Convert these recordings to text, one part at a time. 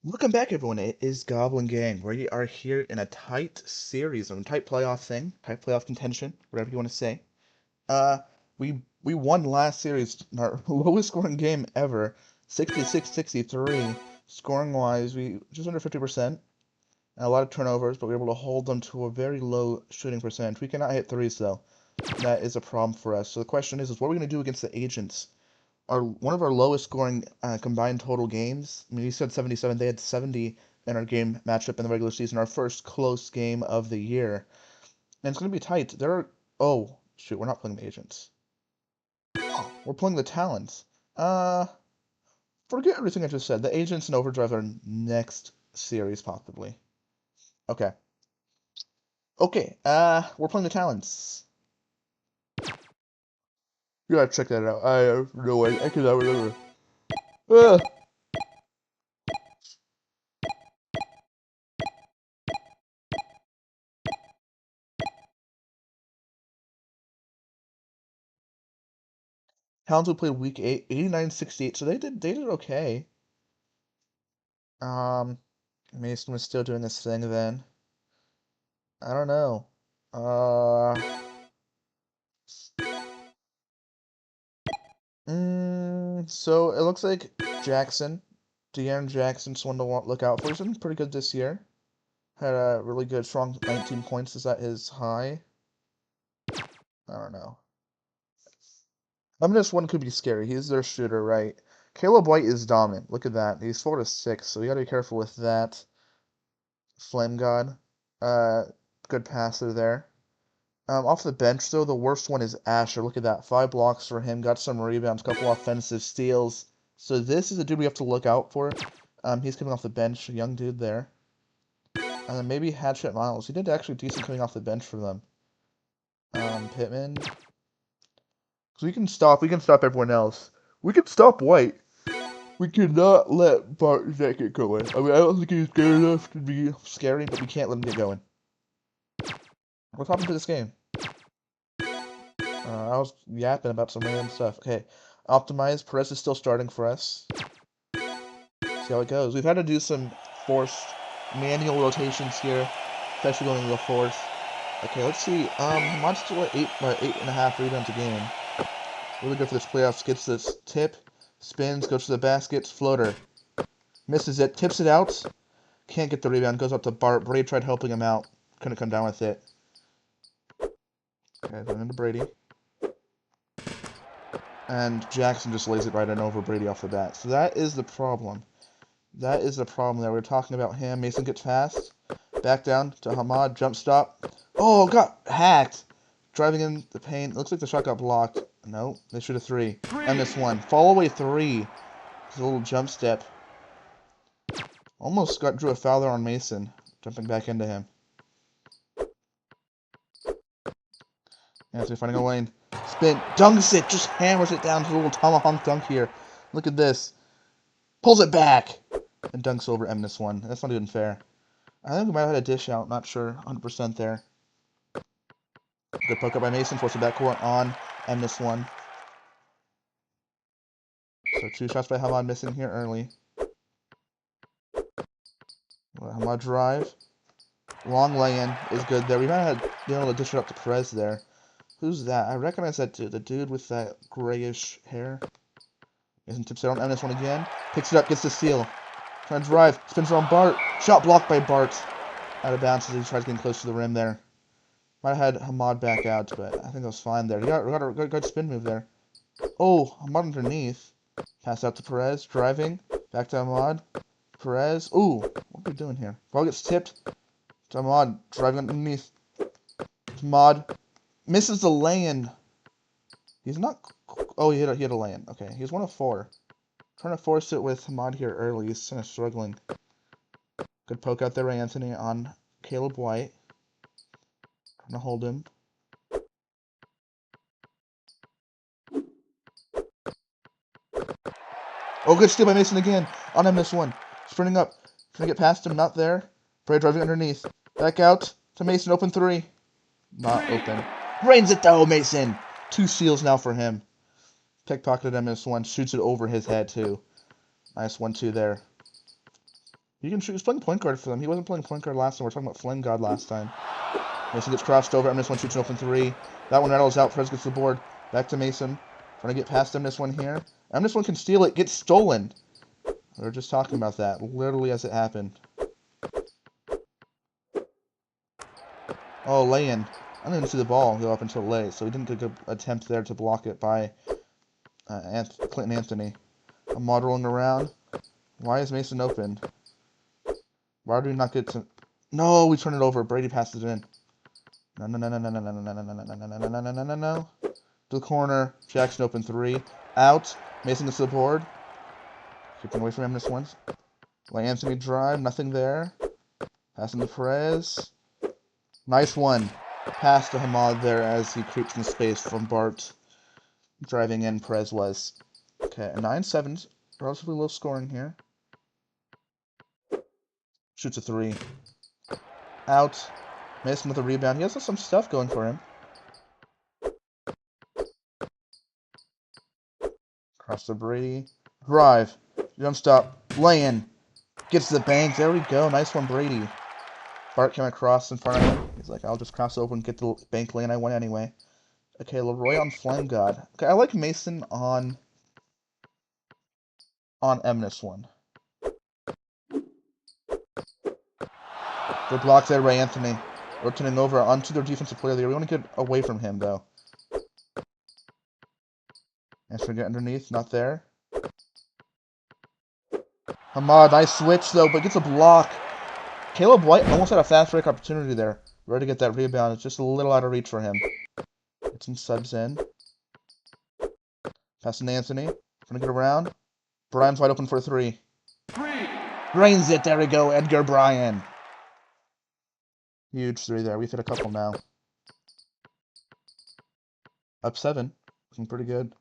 Welcome back, everyone. It is Goblin Gang. We are here in a tight series, a tight playoff thing, tight playoff contention, whatever you want to say. Uh, we won last series, our lowest scoring game ever, 66-63. Scoring wise, we just under 50%, and a lot of turnovers, but we were able to hold them to a very low shooting percentage. We cannot hit threes though. That is a problem for us. So the question is what are we going to do against the agents? One of our lowest scoring combined total games. I mean, you said 77. They had 70 in our game matchup in the regular season. Our first close game of the year, and it's going to be tight. Oh shoot, we're not playing the agents. We're playing the talents. Uh, Forget everything I just said. The agents and overdrive are next series possibly. Okay. Okay. We're playing the talents. You gotta check that out. I have no way. I cannot remember. Ah. Hounds who played week 8, 89-68, so they did okay. Um, Mason was still doing this thing then. I don't know. Uh, so it looks like Jackson, De'Aaron Jackson's one to look out for. He's been pretty good this year. Had a really good, strong 19 points. Is that his high? I don't know. This one could be scary. He's their shooter, right? Caleb White is dominant. Look at that. He's 4-6, so you gotta be careful with that. Flame God. Uh, Good passer there. Off the bench, though, the worst one is Asher. Look at that. 5 blocks for him. Got some rebounds, couple offensive steals. So this is a dude we have to look out for. He's coming off the bench. A young dude there. And then maybe Hatchet Miles. He did actually decent coming off the bench for them. Pittman. So we can stop everyone else. We can stop White. We cannot let Bartzak get going. I mean, I don't think he's good enough to be scary, but we can't let him get going. What's happened to this game? I was yapping about some random stuff. Okay, optimize. Perez is still starting for us. See how it goes. We've had to do some forced manual rotations here, especially going into the fourth. Okay, let's see. Hamad's still at 8.5 rebounds a game. Really good for this playoffs. Gets this tip, spins, goes to the basket, floater. Misses it, tips it out. Can't get the rebound. Goes up to Bart. Brady tried helping him out. Couldn't come down with it. Okay, going into Brady. And Jackson just lays it right in over Brady off the bat. So that is the problem. That is the problem there. We were talking about him. Mason gets past. Back down to Hamad. Jump stop. Oh, got hacked. Driving in the paint. Looks like the shot got blocked. No, they shoot a three. And this one. Fall away three. It's a little jump step. Almost drew a foul there on Mason. Jumping back into him. Anthony finding a lane. Spin. Dunks it. Just hammers it down to a little tomahawk dunk here. Look at this. Pulls it back. And dunks over M1. That's not even fair. I think we might have had a dish out. Not sure. 100% there. Good poke up by Mason. Force the backcourt on M1. So 2 shots by Hamad missing here early. Hamad drive. Long lay-in is good there. We might have been able to dish it up to Perez there. Who's that? I recognize that dude. The dude with that grayish hair. Mason tips it on M1 again. Picks it up. Gets the steal. Trying to drive. Spins around Bart. Shot blocked by Bart. Out of bounds as he tries getting close to the rim there. Might have had Hamad back out, but I think it was fine there. He got a good spin move there. Oh, Hamad underneath. Pass out to Perez. Driving. Back to Hamad. Perez. Ooh, what are we doing here? Ball gets tipped to Hamad. Driving underneath. Hamad. Misses the lay-in. He's not... Oh, he hit a lay-in. Okay, he's 1 of 4. Trying to force it with Hamad here early. He's kind of struggling. Good poke out there by Anthony on Caleb White. Trying to hold him. Oh, good steal by Mason again. On M1. Sprinting up. Trying to get past him. Not there. Bray driving underneath. Back out to Mason. Open 3. Not open. Rains it though, Mason. 2 steals now for him. Pickpocketed M1. Shoots it over his head too. Nice 1-2 there. He can shoot. He's playing point guard for them. He wasn't playing point guard last time. We're talking about Flame God last time. Mason gets crossed over. M1 shoots an open three. That one rattles out. Perez gets the board. Back to Mason. Trying to get past M1 here. M1 can steal it. Gets stolen. We were just talking about that. Literally as it happened. Oh, lay-in. I didn't even see the ball go up until late, so he didn't take an attempt there to block it by Clinton Anthony. I'm modeling around. Why is Mason open? Why do we not get to... No, we turn it over. Brady passes it in. No, no, no, no, no, no, no, no, no, no, no, no, no, no, no, no, no, no. To the corner. Jackson open three. Out. Mason gets to the board. Keeping away from him this one. Let Anthony drive. Nothing there. Passing to Perez. Nice one. Pass to Hamad there as he creeps in space from Bart. Driving in, Perez was. Okay, a 9-7. Relatively low scoring here. Shoots a three. Out. Mason with a rebound. He has some stuff going for him. Cross to Brady. Drive. Jump stop. Lay-in. Gets to the bank. There we go. Nice one, Brady. Bart came across in front of him. He's like, I'll just cross over and get the bank lane. I win anyway. Okay, Leroy on Flame God. Okay, I like Mason on M1. Good block there by Anthony. Rotating over onto their defensive player there. We want to get away from him, though. Anthony get underneath. Not there. Hamad, nice switch, though, but gets a block. Caleb White almost had a fast break opportunity there. Ready to get that rebound. It's just a little out of reach for him. Get some subs in. Passing to Anthony. Trying to get around. Brian's wide open for a three. Drains it. There we go. Edgar Bryan. Huge three there. We've hit a couple now. Up 7. Looking pretty good.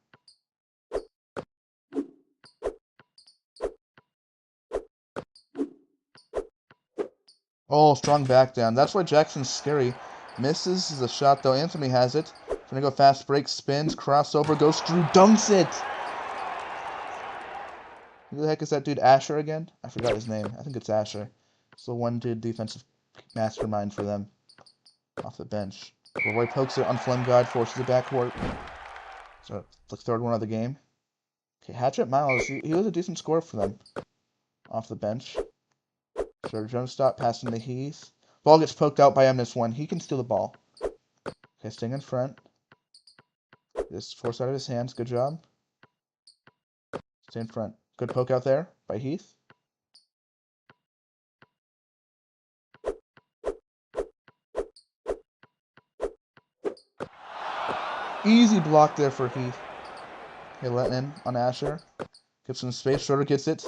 Oh, strong back down. That's why Jackson's scary. Misses the shot, though. Anthony has it. Trying to go fast break. Spins. Crossover. Goes through. Dunks it. Who the heck is that dude? Asher again? I forgot his name. I think it's Asher. It's the one dude defensive mastermind for them. Off the bench. Leroy pokes it on Flame God. Forces it backcourt. So it's the third one of the game. Okay, Hatchet Miles. He was a decent scorer for them. Off the bench. So jump stop. Passing to Heath. Ball gets poked out by M1. He can steal the ball. Okay, staying in front. Just force out of his hands. Good job. Stay in front. Good poke out there by Heath. Easy block there for Heath. Okay, letting in on Asher. Gives some space. Schroeder gets it.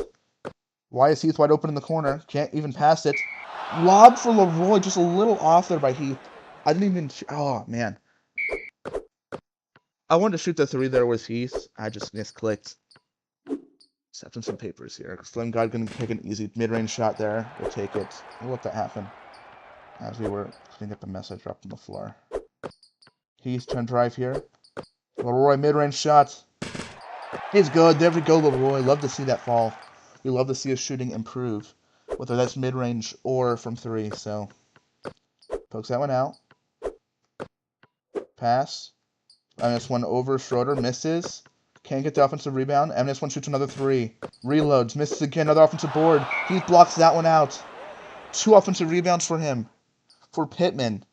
Why is Heath wide open in the corner? Can't even pass it. Lob for Leroy. Just a little off there by Heath. I didn't even... Oh, man. I wanted to shoot the three there with Heath. I just misclicked. Accepting some papers here. Flame God going to take an easy mid-range shot there. We'll take it. We'll let that happen. As we were cleaning up a mess I dropped on the floor. Heath trying to drive here. Leroy mid-range shot. He's good. There we go, Leroy. Love to see that fall. We love to see his shooting improve, whether that's mid-range or from three. So, pokes that one out. Pass. M1 over. Schroeder misses. Can't get the offensive rebound. M1 shoots another three. Reloads. Misses again. Another offensive board. He blocks that one out. 2 offensive rebounds for him. For Pittman.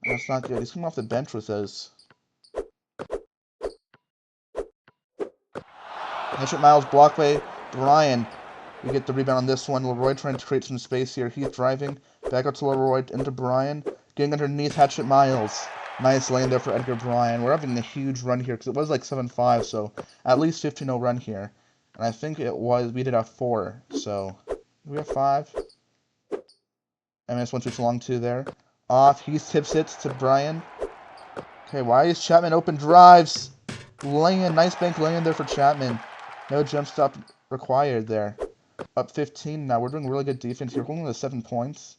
That's not good. He's coming off the bench with those. Hatchet Miles blocked by Brian. We get the rebound on this one. Leroy trying to create some space here. Heath driving. Back out to Leroy into Brian. Getting underneath Hatchet Miles. Nice lane there for Edgar Bryan. We're having a huge run here because it was like 7-5, so at least 15-0 run here. And I think it was, we did have 4, so we have 5. M1 switch along 2 there. Off. Heath tips it to Brian. Okay, why is Chapman open? Drives. Laying. Nice bank laying there for Chapman. No jump stop required there. Up 15 now. We're doing really good defense here. We're holding to 7 points.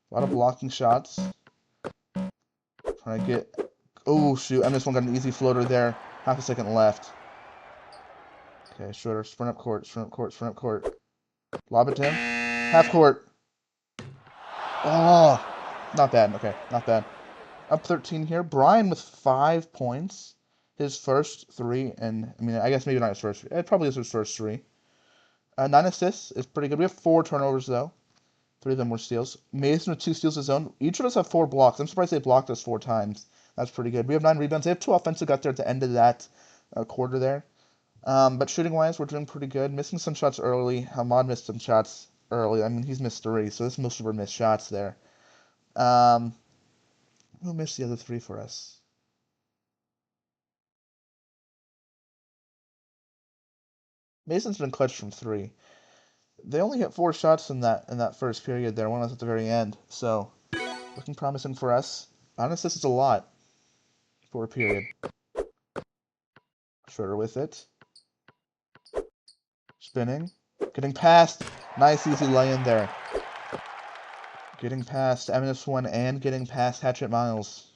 A lot of blocking shots. Trying to get... Oh, shoot. M1 got an easy floater there. Half a second left. Okay, Schroeder. Sprint up court. Sprint up court. Sprint up court. Lob it to him. Half court. Oh, not bad. Okay, not bad. Up 13 here. Brian with 5 points. His first three, and I mean, I guess maybe not his first. It probably is his first three. 9 assists is pretty good. We have 4 turnovers though. 3 of them were steals. Mason with 2 steals of his own. Each of us have 4 blocks. I'm surprised they blocked us 4 times. That's pretty good. We have 9 rebounds. They have 2 offensive got there at the end of that quarter there. But shooting wise, we're doing pretty good. Missing some shots early. Hamad missed some shots early. I mean, he's missed 3, so this is most of our missed shots there. Who missed the other 3 for us? Mason's been clutch from 3. They only hit 4 shots in that first period there. One was at the very end. So looking promising for us. Honestly, this is a lot for a period. Schroeder with it. Spinning. Getting past. Nice easy lay-in there. Getting past S1Y1E and getting past Hatchet Miles.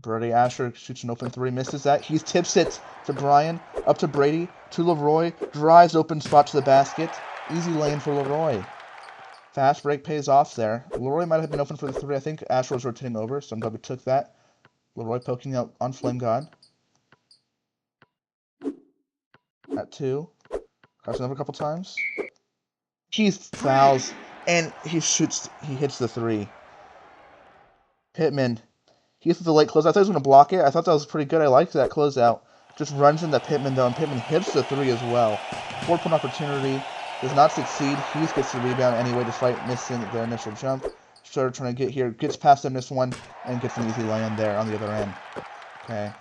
Brody Asher shoots an open 3, misses that. He tips it to Brian, up to Brady, to Leroy, drives open spot to the basket. Easy lane for Leroy. Fast break pays off there. Leroy might have been open for the 3. I think Asher was rotating over, so I'm glad we took that. Leroy poking out on Flame God. At 2. Crossing over a couple times. He fouls, and he hits the 3. Pittman. Heath with the late close. I thought he was going to block it. I thought that was pretty good. I liked that closeout. Just runs into Pittman, though, and Pittman hits the 3 as well. 4-point opportunity. Does not succeed. Heath gets the rebound anyway, despite missing the initial jump. Schroeder trying to get here. Gets past him this one, and gets an easy lay-in there on the other end. Okay.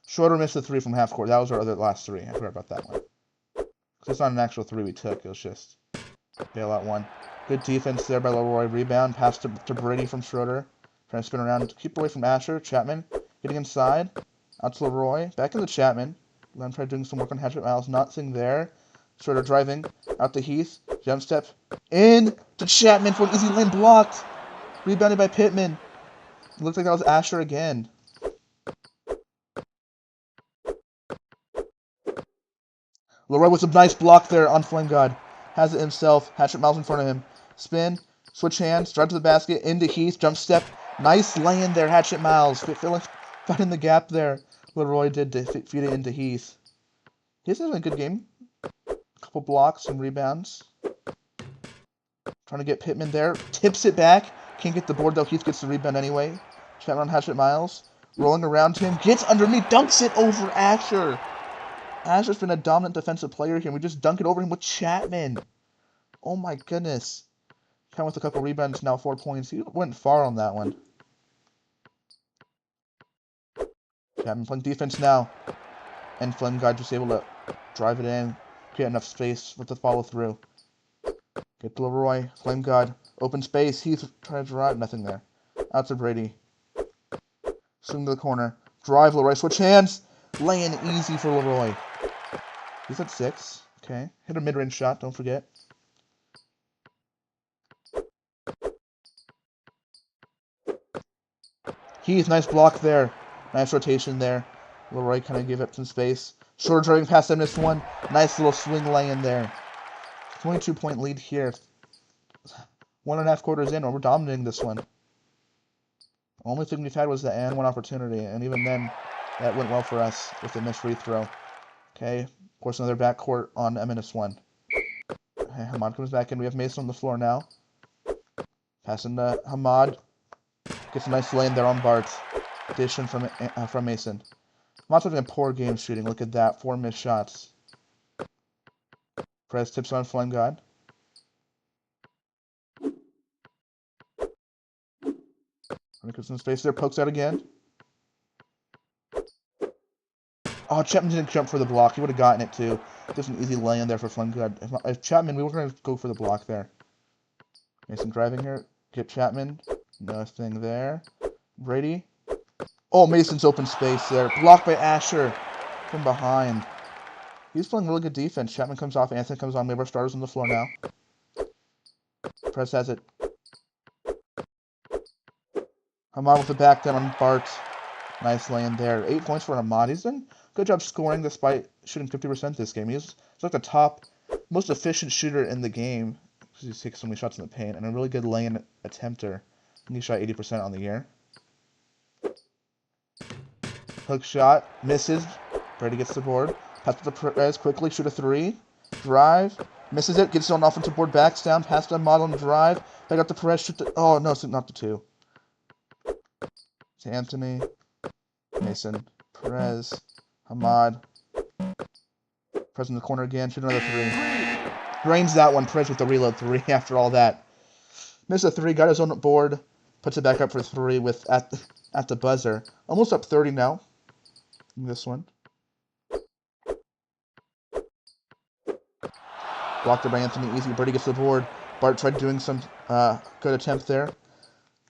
Schroeder missed the 3 from half court. That was our last 3. I forgot about that one. Because it's not an actual 3 we took. It was just bailout 1. Good defense there by Leroy. Rebound. Pass to Brady from Schroeder. Trying to spin around. Keep away from Asher. Chapman. Getting inside. Out to Leroy. Back into Chapman. Then try doing some work on Hatchet Miles. Nothing there. Schroeder driving. Out to Heath. Jump step. In to Chapman for an easy lane. Blocked. Rebounded by Pittman. It looked like that was Asher again. Leroy with a nice block there on Flame God. Has it himself. Hatchet Miles in front of him. Spin. Switch hands. Drive to the basket. Into Heath. Jump step. Nice lay-in there, Hatchet Miles. Finding the gap there. Leroy did to feed it into Heath. Heath has a good game. A couple blocks and rebounds. Trying to get Pittman there. Tips it back. Can't get the board, though. Heath gets the rebound anyway. Chapman on Hatchet Miles. Rolling around him. Gets underneath. Dunks it over Asher. Asher's been a dominant defensive player here. We just dunk it over him with Chapman. Oh, my goodness. Chapman with a couple rebounds, now 4 points. He went far on that one. Chapman playing defense now. And Flame God just able to drive it in. Create enough space with the follow through. Get to Leroy. Flame God. Open space. Heath trying to drive. Nothing there. Out to Brady. Swing to the corner. Drive Leroy. Switch hands. Laying easy for Leroy. He's at 6. Okay. Hit a mid-range shot. Don't forget. Heath, nice block there. Nice rotation there. Leroy kind of gave up some space. Short driving past S1Y1E. Nice little swing lay-in there. 22-point lead here. 1.5 quarters in, and we're dominating this one. The only thing we've had was the and one opportunity, and even then, that went well for us with the missed free throw. Okay, of course, another backcourt on S1Y1E. Okay, Hamad comes back in. We have Mason on the floor now. Passing to Hamad. Gets a nice lane there on Bart. Addition from Mason. Hamad's having a poor game shooting. Look at that. 4 missed shots. Perez tips on Flame God. Gets some space there. Pokes out again. Oh, Chapman didn't jump for the block. He would have gotten it too. Just an easy lay-in there for Flame God. If Chapman, we were going to go for the block there. Mason driving here. Get Chapman. Nothing there. Brady. Oh, Mason's open space there. Blocked by Asher from behind. He's playing really good defense. Chapman comes off. Anthony comes on. We have our starters on the floor now. Press has it. Hamad with the back down on Bart. Nice lane there. 8 points for Hamad. He's done a good job scoring despite shooting 50% this game. He's like the top, most efficient shooter in the game because he takes so many shots in the paint, and a really good lane attempter. I think he shot 80% on the year. Hook shot, misses. Brady gets the board. Pass to the Perez quickly, shoot a 3. Drive, misses it, gets on offensive board, backs down, pass to Hamad on the drive. Back up to Perez, shoot the, oh no, it's not the 2. To Anthony, Mason, Perez, Hamad. Perez in the corner again, shoot another 3. Drains that one, Perez with the reload 3 after all that. Missed a 3, got his own board, puts it back up for 3 with at the buzzer. Almost up 30 now in this one. Blocked by Anthony, easy. Brady gets the board. Bart tried doing some good attempt there.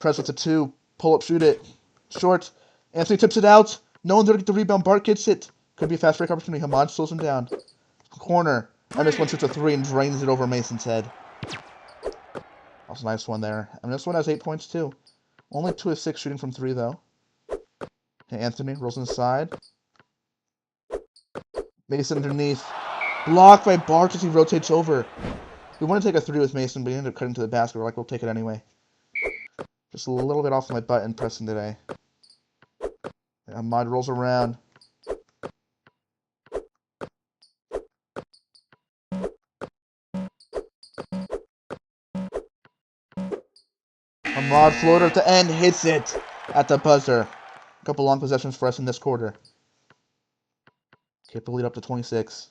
Press with the 2. Pull up, shoot it. Short. Anthony tips it out. No one there to get the rebound. Bart gets it. Could be a fast break opportunity. Hamad slows him down. Corner. And this one shoots a 3 and drains it over Mason's head. That was a nice one there. And this one has 8 points too. Only 2 of 6 shooting from 3 though. Okay, Anthony rolls inside. Mason underneath. Blocked by Bart as he rotates over. We want to take a 3 with Mason, but he ended up cutting to the basket. We're like, we'll take it anyway. Just a little bit off my button pressing today. Ahmad rolls around. Ahmad floater at the end, hits it at the buzzer. A couple long possessions for us in this quarter. Keep the lead up to 26.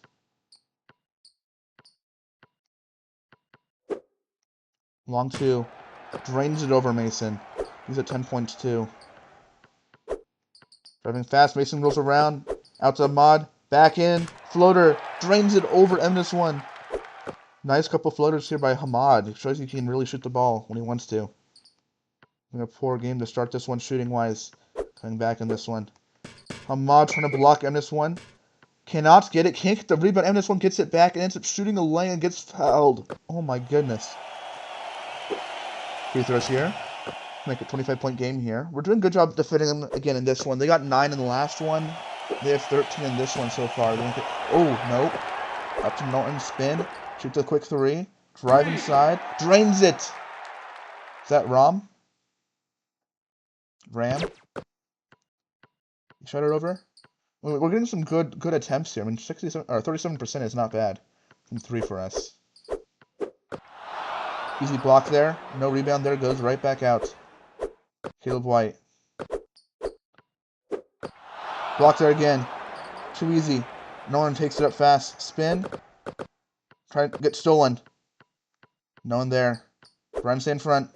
Long 2. Drains it over Mason. He's at 10 points too. Driving fast, Mason rolls around. Out to Ahmad. Back in. Floater. Drains it over S1Y1E35. Nice couple floaters here by Hamad. It shows he can really shoot the ball when he wants to. A poor game to start this one shooting-wise. Coming back in this one. Hamad trying to block S1Y1E35. Cannot get it. Can't get the rebound. S1Y1E35 gets it back and ends up shooting a lane and gets fouled. Oh my goodness. Free throws here. Make a 25-point game here. We're doing a good job defending them again in this one. They got 9 in the last one. They have 13 in this one so far. Oh, nope. Up to Norton. Spin. Shoots a quick 3. Drive inside. Drains it. Is that Ram? Ram? Shut it over. We're getting some good attempts here. I mean, 67 or 37% is not bad from 3 for us. Easy block there. No rebound there. Goes right back out. Caleb White. Block there again. Too easy. No one takes it up fast. Spin. Try to get stolen. No one there. Brian stay in front.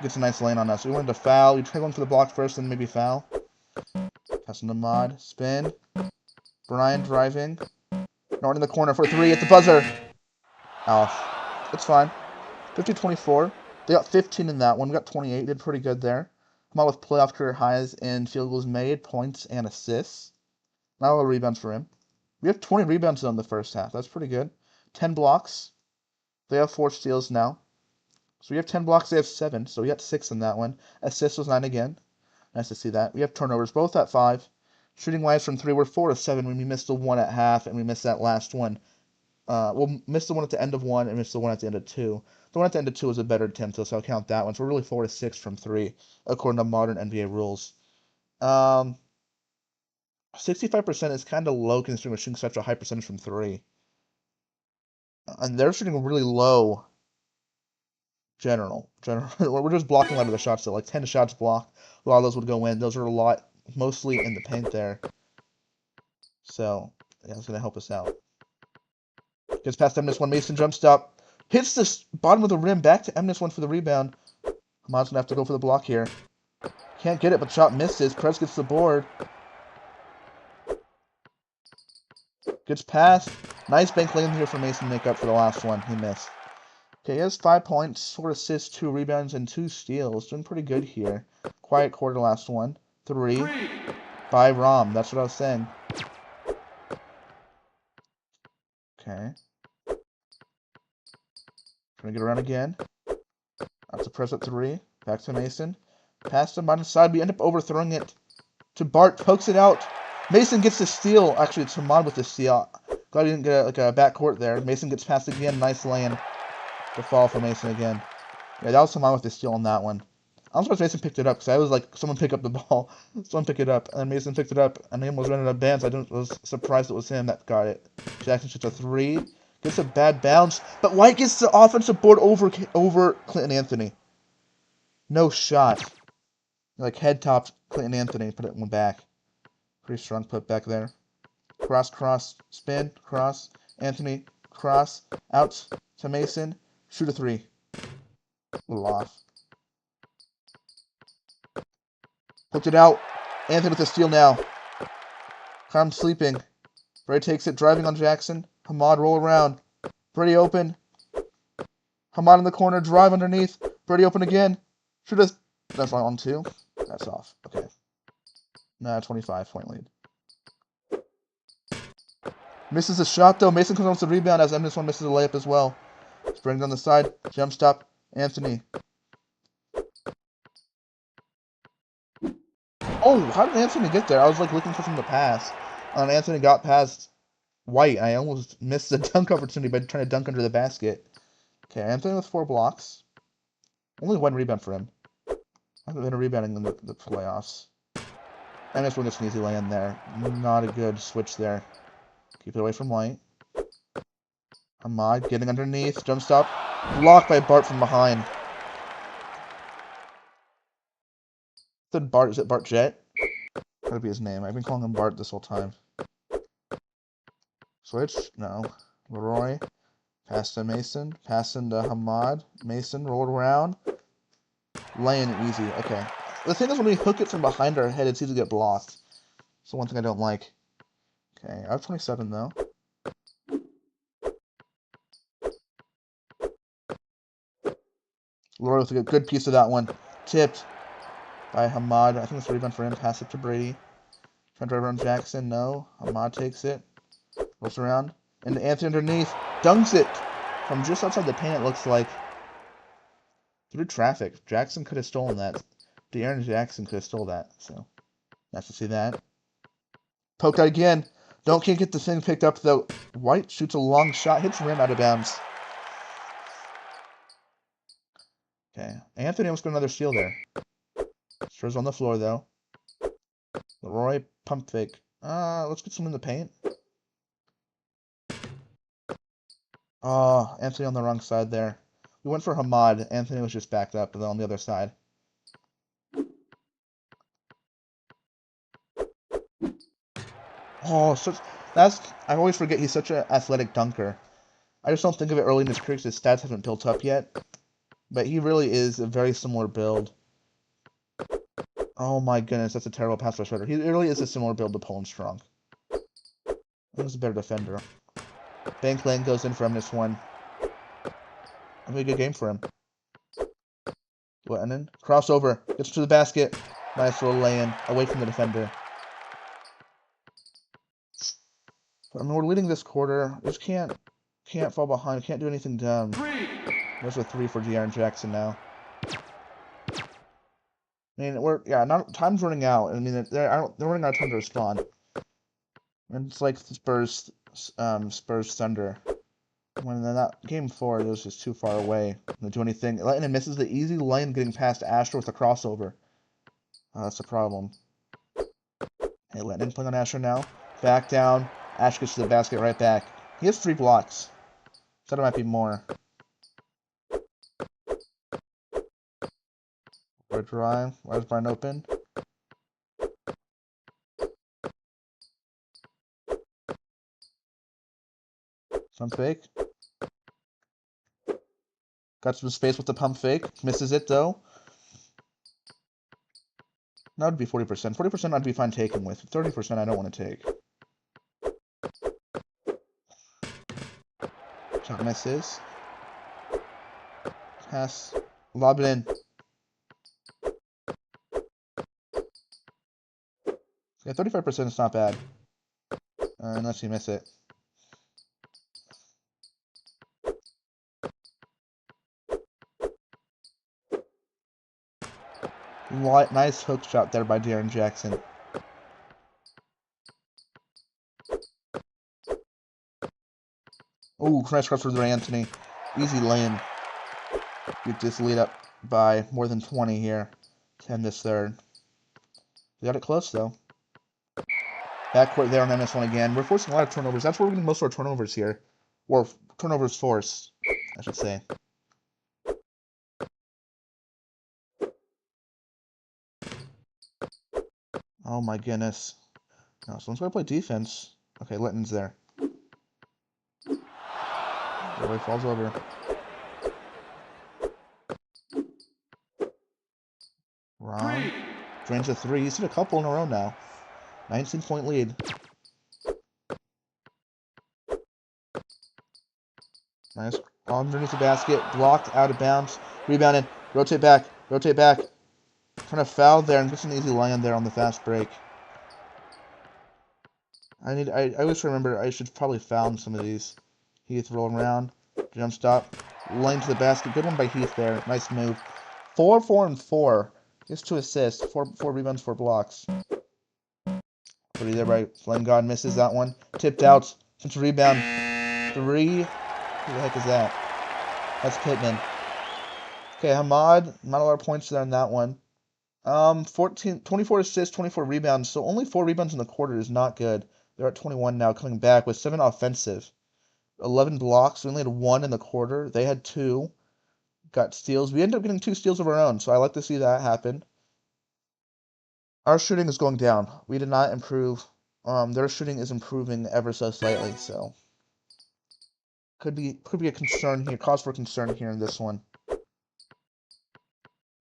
Gets a nice lane on us. We wanted to foul. We tried going for the block first, then maybe foul. Passing to Mod. Spin. Brian driving. Norton in the corner for 3 at the buzzer. Off. It's fine. 50-24. They got 15 in that one. We got 28. Did pretty good there. Come out with playoff career highs in field goals made, points, and assists. Not a lot of rebounds for him. We have 20 rebounds in the first half. That's pretty good. 10 blocks. They have 4 steals now. So we have 10 blocks. They have 7. So we got 6 in that one. Assists was 9 again. Nice to see that. We have turnovers, both at 5. Shooting wise from 3, we're 4 of 7 when we missed the 1 at half, and we missed that last one. We'll miss the one at the end of 1 and miss the one at the end of 2. The one at the end of 2 was a better attempt, so I'll count that one. So we're really 4 of 6 from 3, according to modern NBA rules. 65% is kind of low considering we're shooting such a high percentage from 3. And they're shooting really low. General. We're just blocking a lot of the shots, so like 10 shots blocked. A lot of those would go in. Those are a lot, mostly in the paint there. So, yeah, it's going to help us out. Gets past S1Y1E35. Mason jump stop. Hits the bottom of the rim. Back to S1Y1E35 for the rebound. Hamad's going to have to go for the block here. Can't get it, but shot misses. Press gets the board. Gets past. Nice bank lane here for Mason to make up for the last one. He missed. Okay, he has 5 points, 4 assists, 2 rebounds, and 2 steals. Doing pretty good here. Quiet quarter last one. 3 by Ram. That's what I was saying. Okay. Trying to get around again. That's a press at 3. Back to Mason. Past him on the side. We end up overthrowing it to Bart. Pokes it out. Mason gets the steal. Actually, it's Hamad with the steal. Glad he didn't get a backcourt there. Mason gets past again. Nice lane to fall for Mason again. Yeah, that was Hamad with the steal on that one. I'm surprised Mason picked it up because I was like, someone pick up the ball. Someone pick it up. And Mason picked it up and he was running a band, so I was surprised it was him that got it. Jackson shoots a 3. Gets a bad bounce. But White gets the offensive board over Clinton Anthony. No shot. Like head topped Clinton Anthony. Put it one back. Pretty strong put back there. Cross, spin, cross. Anthony, cross. Out to Mason. Shoot a 3. A little off. Hooked it out. Anthony with the steal now. Carm sleeping. Brady takes it, driving on Jackson. Hamad roll around. Brady open. Hamad in the corner, drive underneath. Brady open again. Shoot us. That's on 2. That's off. Okay. Nah, 25-point lead. Misses the shot though. Mason comes on with the rebound as M1 misses a layup as well. Springs on the side. Jump stop. Anthony. Oh, how did Anthony get there? I was like looking for him to pass. And Anthony got past White. I almost missed the dunk opportunity by trying to dunk under the basket. Okay, Anthony with 4 blocks. Only 1 rebound for him. I haven't been rebounding in the playoffs. And this one gets an easy lay in there. Not a good switch there. Keep it away from White. Hamad getting underneath. Jump stop. Blocked by Bart from behind. Said Bart. Is it Bart Jet? That'd be his name. I've been calling him Bart this whole time. Switch? No. Leroy. Pass to Mason. Pass into Hamad. Mason rolled around. Laying it easy. Okay. The thing is, when we hook it from behind our head, it's easy to get blocked. So one thing I don't like. Okay, I have 27 though. Leroy with a good piece of that one. Tipped by Hamad. I think it's a rebound for him. Pass it to Brady. Trying to drive around Jackson. No. Hamad takes it. Rolls around. And Anthony underneath. Dunks it from just outside the paint, it looks like. Through traffic. Jackson could have stolen that. De'Aaron Jackson could have stolen that. So, nice to see that. Poked out again. Can't get the thing picked up, though. White shoots a long shot. Hits rim out of bounds. Okay. Anthony almost got another steal there. Stars on the floor, though. Leroy, pump fake. Let's get some in the paint. Oh, Anthony on the wrong side there. We went for Hamad. Anthony was just backed up, but then on the other side. Oh, I always forget he's such an athletic dunker. I just don't think of it early in his career because his stats haven't built up yet. But he really is a very similar build. Oh my goodness, that's a terrible pass rush shooter. He really is a similar build to Poland Strong. He's a better defender. Bank lane goes in for M1. That'd be a good game for him. Lennon. Crossover. Gets to the basket. Nice little lay-in. Away from the defender. I mean, we're leading this quarter. We just can't fall behind. Can't do anything dumb. There's a 3 for De'Aaron Jackson now. I mean, time's running out. I mean, they're running out of time to respond. And it's like the Spurs Thunder. When in that game 4, it was just too far away to do anything. Lightning misses the easy lane getting past Asher with a crossover. That's the problem. Hey, Lightning playing on Asher now. Back down. Ash gets to the basket right back. He has 3 blocks. Thought it might be more. Red drive. Why is Brian open? Pump fake. Got some space with the pump fake. Misses it though. That would be 40%. 40% I'd be fine taking with. 30% I don't want to take. Shot misses. Pass. Lob it in. Yeah, 35% is not bad. Unless you miss it. Nice hook shot there by Darren Jackson. Ooh, nice cross for Anthony. Easy lane. Get this lead up by more than 20 here. 10 this third. We got it close, though. Backcourt there on MS1 again. We're forcing a lot of turnovers. That's where we're getting most of our turnovers here. Or turnovers forced, I should say. Oh my goodness. No, someone's gotta play defense. Okay, Litton's there. Boy falls over. Ron drains a three. He's hit a couple in a row now. 19-point lead. Nice. Underneath the basket. Blocked out of bounds. Rebounded. Rotate back. Rotate back. Trying to foul there and gets an easy land there on the fast break. I always remember I should probably foul some of these. Heath rolling around. Jump stop. Lane to the basket. Good one by Heath there. Nice move. 4, 4, and 4. Gets 2 assists. 4 rebounds, 4 blocks. Pretty there by Flame God. Misses that one. Tipped out. Central rebound. 3. Who the heck is that? That's Pittman. Okay, Hamad. Not a lot of points there on that one. 24 assists, 24 rebounds. So only 4 rebounds in the quarter is not good. They're at 21 now, coming back with 7 offensive. 11 blocks. We only had 1 in the quarter. They had 2. Got steals. We ended up getting 2 steals of our own, so I like to see that happen. Our shooting is going down. We did not improve. Their shooting is improving ever so slightly, so could be a concern here. Cause for concern here in this one.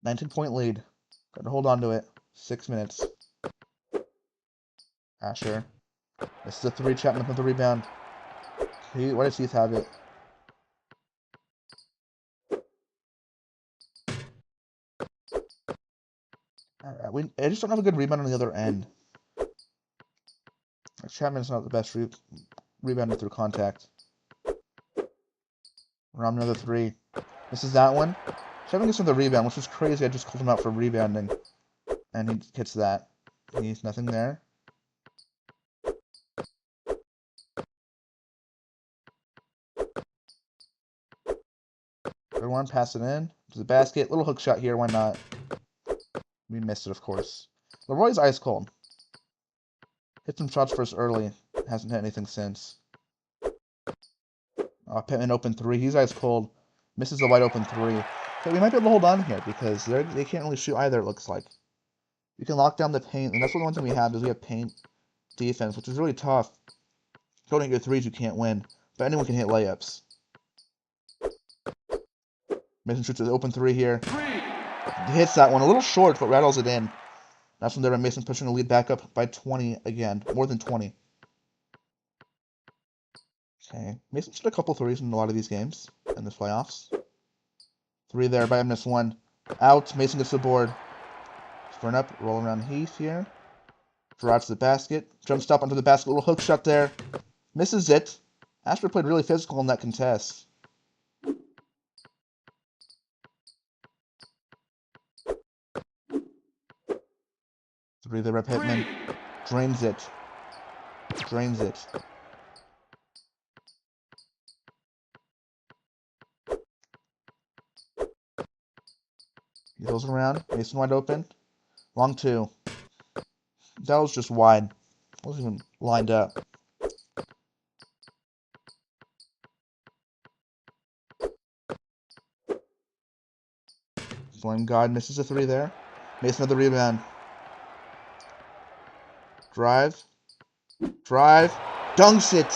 19-point lead. Got to hold on to it. 6 minutes. Asher. This is a 3. Chapman with the rebound. Why does Heath have it? I just don't have a good rebound on the other end. Chapman's not the best rebounder through contact. Around another 3. This is that one. Chapman gets another rebound, which is crazy. I just called him out for rebounding. And he hits that. He's nothing there. Good one, pass it in to the basket. Little hook shot here, why not? We missed it, of course. Leroy's ice cold. Hit some shots first early. Hasn't hit anything since. Pittman open 3. He's ice cold. Misses a wide open 3. Okay, we might be able to hold on here because they can't really shoot either, it looks like. We can lock down the paint, and that's the one thing we have is we have paint defense, which is really tough. Don't hit your 3s, you can't win. But anyone can hit layups. Mason shoots an open 3 here. He hits that one. A little short, but rattles it in. That's from there by Mason pushing the lead back up by 20 again. More than 20. Okay. Mason shot a couple 3s in a lot of these games in the playoffs. 3 there by MS1. Out. Mason gets the board. Sprint up. Roll around Heath here. Drives to the basket. Jump stop onto the basket. Little hook shot there. Misses it. Asper played really physical in that contest. Three there by Pittman. Drains it. Drains it. He goes around. Mason wide open. Long 2. That was just wide. Wasn't even lined up. Flame God misses a 3 there. Mason another rebound. Drive. Drive. Dunks it.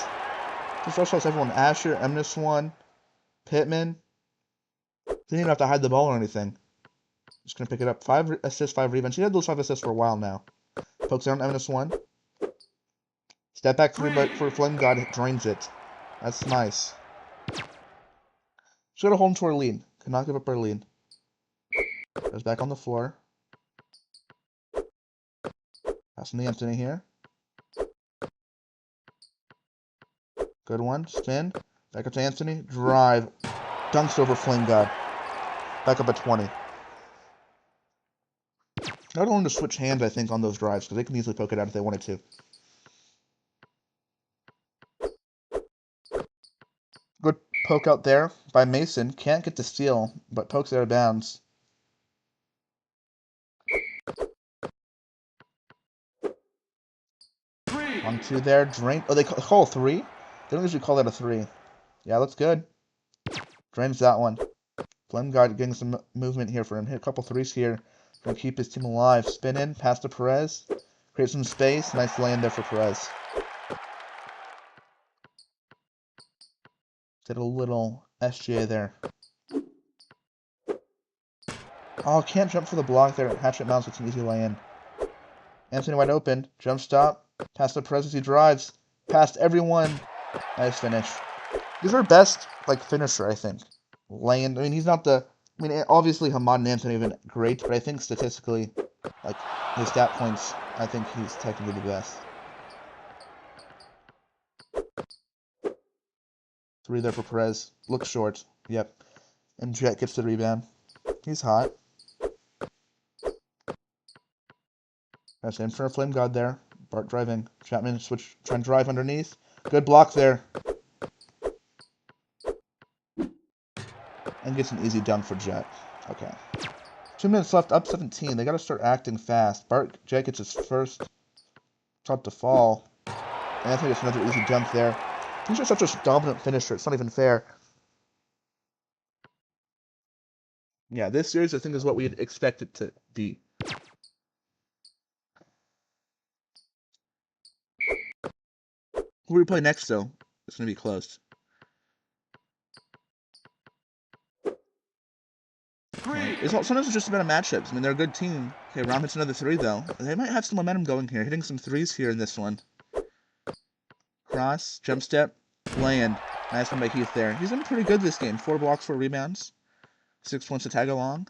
Just rush outs everyone. Asher, MS1, Pittman. Didn't even have to hide the ball or anything. Just gonna pick it up. 5 assists, 5 rebounds. He had those 5 assists for a while now. Pokes down MS1. Step back 3 but for Flame God. Drains it. That's nice. Should have hold to our lead. Could not give up our lead. Goes back on the floor. Passing to Anthony here. Good one. Spin. Back up to Anthony. Drive. Dunks over Flame God. Back up at 20. I don't want to switch hands, I think, on those drives, because they can easily poke it out if they wanted to. Good poke out there by Mason. Can't get the steal, but pokes out of bounds. 1-2 there. Drain. Oh, they call 3? They don't usually call that a 3. Yeah, looks good. Drains that one. Flemgard getting some movement here for him. Hit a couple threes here. Gonna keep his team alive. Spin in, pass to Perez. Create some space. Nice land there for Perez. Did a little SGA there. Oh, can't jump for the block there. Hatchet Mouse with an easy lay-in. Anthony wide open. Jump stop. Pass to Perez as he drives. Past everyone. Nice finish. He's our best, finisher, I think. Lane, I mean, he's not the... I mean, obviously, Hamad and Anthony have been great, but I think statistically, his stat points, I think he's technically the best. 3 there for Perez. Looks short. Yep. And Jet gets the rebound. He's hot. That's in for a Flame God there. Bart driving. Chapman trying to drive underneath. Good block there. And gets an easy dunk for Jet. Okay. 2 minutes left, up 17. They got to start acting fast. Jet gets his first shot to fall. Anthony gets another easy dunk there. He's just such a dominant finisher. It's not even fair. Yeah, this series I think is what we'd expect it to be. Who do we play next, though? It's going to be close. Sometimes it's just about a matchups. I mean, they're a good team. Okay, Rom hits another 3, though. They might have some momentum going here. Hitting some 3s here in this one. Cross, jump step, land. Nice one by Heath there. He's been pretty good this game. 4 blocks, 4 rebounds. 6 points to tag along.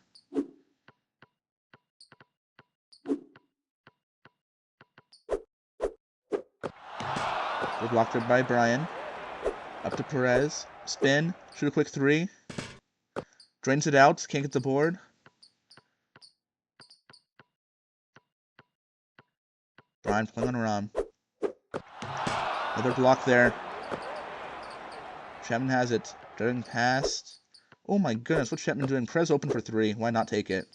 Good block there by Brian. Up to Perez. Spin. Shoot a quick 3. Drains it out. Can't get the board. Brian playing on Rom. Another block there. Chapman has it. Driving past. Oh my goodness, what's Chapman doing? Perez open for 3. Why not take it?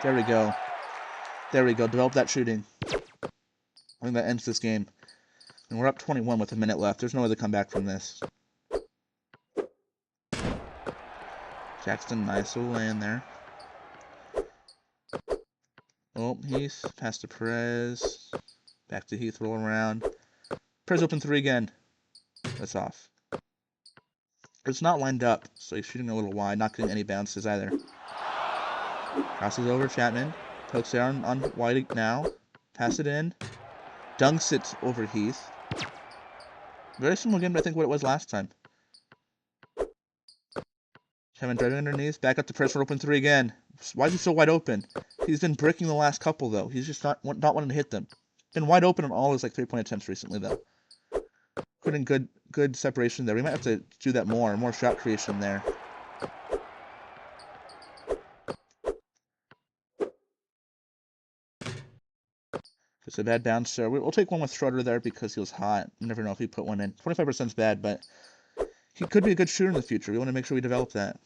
There we go. There we go. Develop that shooting. I think that ends this game. And we're up 21 with a minute left. There's no way to come back from this. Jackson, nice little land there. Oh, Heath. Pass to Perez. Back to Heath. Roll around. Perez open 3 again. That's off. It's not lined up, so he's shooting a little wide. Not getting any bounces either. Crosses over Chapman. Pokes down on White now. Pass it in. Dunks it over Heath. Very similar game to I think what it was last time. Chapman driving underneath. Back up to Perez for open 3 again. Why is he so wide open? He's been bricking the last couple, though. He's just not wanting to hit them. Been wide open on all his 3-point attempts recently, though. Putting good separation there. We might have to do that more shot creation there. Just a bad bounce there. We'll take one with Schroeder there because he was hot. You never know if he put one in. 25% is bad, but he could be a good shooter in the future. We want to make sure we develop that.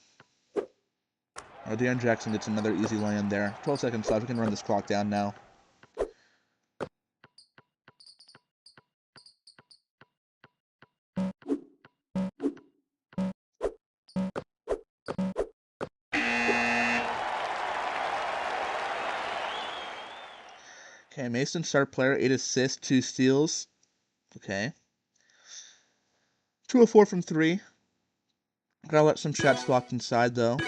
Oh, De'Aaron Jackson gets another easy lay-in there. 12 seconds left. We can run this clock down now. Okay, Mason, star player, 8 assists, 2 steals. Okay. 2 of 4 from 3. Gotta let some shots blocked inside, though.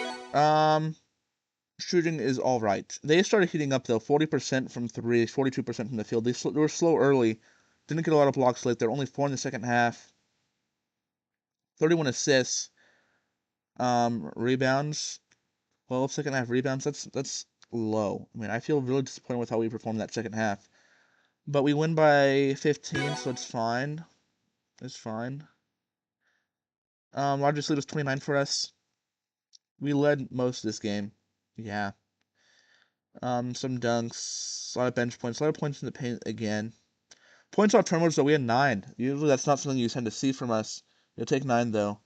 Shooting is alright. They started heating up, though. 40% from 3, 42% from the field. They were slow early. Didn't get a lot of blocks late. They're only 4 in the second half. 31 assists. Rebounds. 12 second half rebounds. That's low. I mean, I feel really disappointed with how we performed that second half. But we win by 15, so it's fine. It's fine. Largest lead was 29 for us. We led most of this game. Yeah. Some dunks, a lot of bench points, a lot of points in the paint again. Points off turnovers, though, we had 9. Usually that's not something you tend to see from us. You'll take 9, though.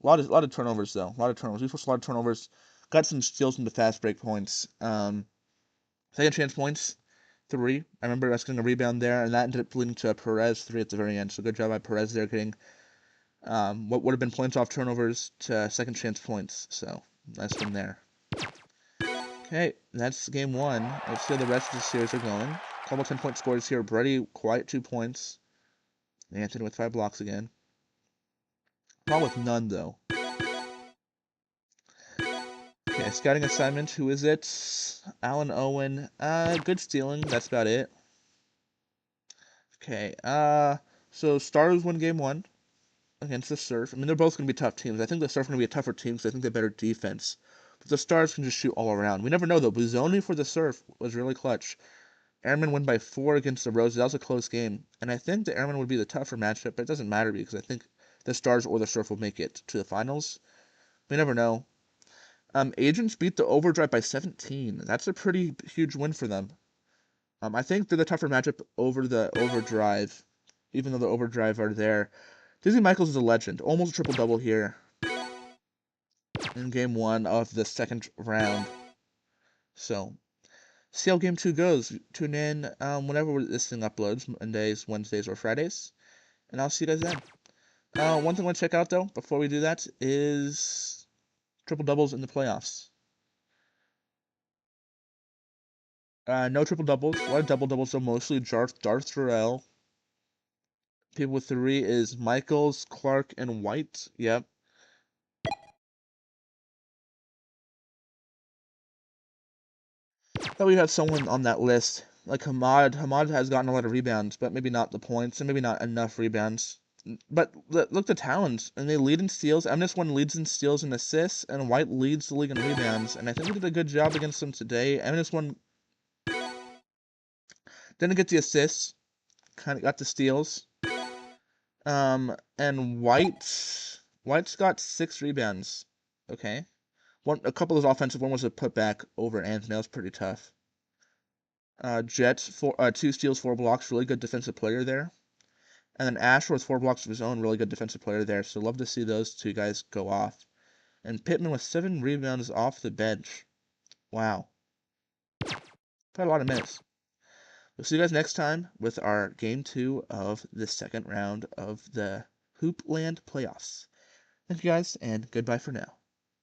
A lot of turnovers, though. A lot of turnovers. We forced a lot of turnovers. Got some steals into fast break points. Second chance points, 3. I remember us getting a rebound there, and that ended up leading to a Perez 3 at the very end. So good job by Perez there, getting what would have been points off turnovers to second chance points. So nice win there. Okay, that's game 1. Let's see how the rest of the series are going. Couple 10-point scores here. Brady, quiet 2 points. Anthony with 5 blocks again. Paul with none, though. Okay, scouting assignment. Who is it? Alan Owen. Good stealing. That's about it. Okay, so Stars won game 1 against the Surf. I mean, they're both going to be tough teams. I think the Surf are going to be a tougher team because I think they have better defense. But the Stars can just shoot all around. We never know, though. Buzzoni for the Surf was really clutch. Airmen win by 4 against the Roses. That was a close game. And I think the Airmen would be the tougher matchup, but it doesn't matter because I think the Stars or the Surf will make it to the finals. We never know. Agents beat the Overdrive by 17. That's a pretty huge win for them. I think they're the tougher matchup over the Overdrive, even though the Overdrive are there. Dizzy Michaels is a legend. Almost a triple-double here in game 1 of the second round. So, see how game 2 goes. Tune in whenever this thing uploads, Mondays, Wednesdays, or Fridays. And I'll see you guys then. One thing I want to check out, though, before we do that, is triple-doubles in the playoffs. No triple-doubles. A lot of double-doubles, though, mostly Darth Durrell. People with 3 is Michaels, Clark, and White. Yep. Thought we have someone on that list. Like Hamad. Hamad has gotten a lot of rebounds, but maybe not the points, and maybe not enough rebounds. But look at the talents, and they lead in steals. M1 leads in steals and assists, and White leads the league in rebounds. And I think we did a good job against them today. M1 didn't get the assists, kind of got the steals. And White's got 6 rebounds. Okay. A couple of those offensive. One was a putback over Anthony. That was pretty tough. Jet, 2 steals, 4 blocks. Really good defensive player there. And then Ash with 4 blocks of his own. Really good defensive player there. So love to see those 2 guys go off. And Pittman with 7 rebounds off the bench. Wow. Played a lot of minutes. We'll see you guys next time with our game 2 of the second round of the Hoopland playoffs. Thank you guys, and goodbye for now.